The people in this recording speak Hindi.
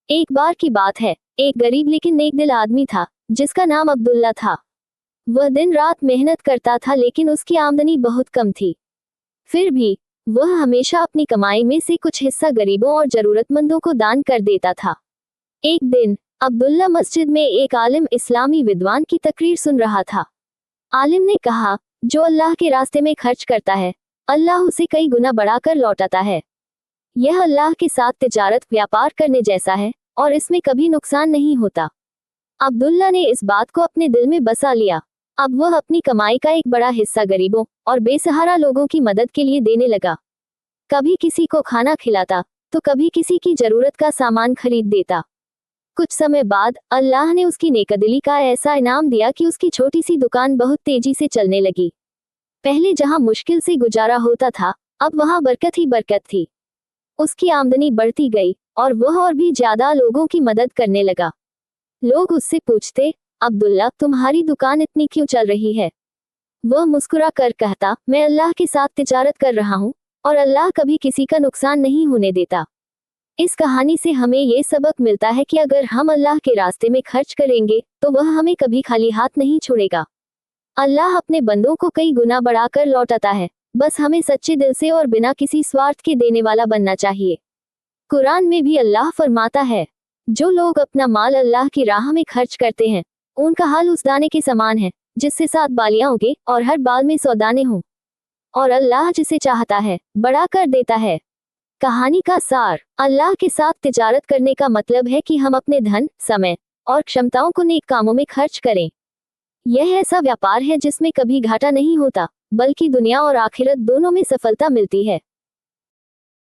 एक बार की बात है, एक गरीब लेकिन नेक दिल आदमी था, जिसका नाम अब्दुल्ला था। वह दिन रात मेहनत करता था लेकिन उसकी आमदनी बहुत कम थी। फिर भी वह हमेशा अपनी कमाई में से कुछ हिस्सा गरीबों और जरूरतमंदों को दान कर देता था। एक दिन अब्दुल्ला मस्जिद में एक आलिम इस्लामी विद्वान की तकरीर सुन रहा था। आलिम ने कहा, जो अल्लाह के रास्ते में खर्च करता है, अल्लाह उसे कई गुना बढ़ाकर लौटाता है। यह अल्लाह के साथ तिजारत व्यापार करने जैसा है और इसमें कभी नुकसान नहीं होता। अब्दुल्ला ने इस बात को अपने दिल में बसा लिया। अब वह अपनी कमाई का एक बड़ा हिस्सा गरीबों और बेसहारा लोगों की मदद के लिए देने लगा। कभी किसी को खाना खिलाता तो कभी किसी की जरूरत का सामान खरीद देता। कुछ समय बाद अल्लाह ने उसकी नेकदिली का ऐसा इनाम दिया कि उसकी छोटी सी दुकान बहुत तेजी से चलने लगी। पहले जहां मुश्किल से गुजारा होता था, अब वहां बरकत ही बरकत थी। उसकी आमदनी बढ़ती गई और वह और भी ज्यादा लोगों की मदद करने लगा। लोग उससे पूछते, अब्दुल्ला, तुम्हारी दुकान इतनी क्यों चल रही है? वह मुस्कुरा कर कहता, मैं अल्लाह के साथ तिजारत कर रहा हूँ और अल्लाह कभी किसी का नुकसान नहीं होने देता। इस कहानी से हमें ये सबक मिलता है कि अगर हम अल्लाह के रास्ते में खर्च करेंगे तो वह हमें कभी खाली हाथ नहीं छोड़ेगा। अल्लाह अपने बंदों को कई गुना बढ़ाकर लौटाता है। बस हमें सच्चे दिल से और बिना किसी स्वार्थ के देने वाला बनना चाहिए। कुरान में भी अल्लाह फरमाता है, जो लोग अपना माल अल्लाह की राह में खर्च करते हैं, उनका हाल उस दाने के समान है जिससे 7 बालियां उगे और हर बाल में 100 दाने हों। और अल्लाह जिसे चाहता है बड़ा कर देता है। कहानी का सार, अल्लाह के साथ तिजारत करने का मतलब है कि हम अपने धन, समय और क्षमताओं को नेक कामों में खर्च करें। यह ऐसा व्यापार है जिसमें कभी घाटा नहीं होता, बल्कि दुनिया और आखिरत दोनों में सफलता मिलती है।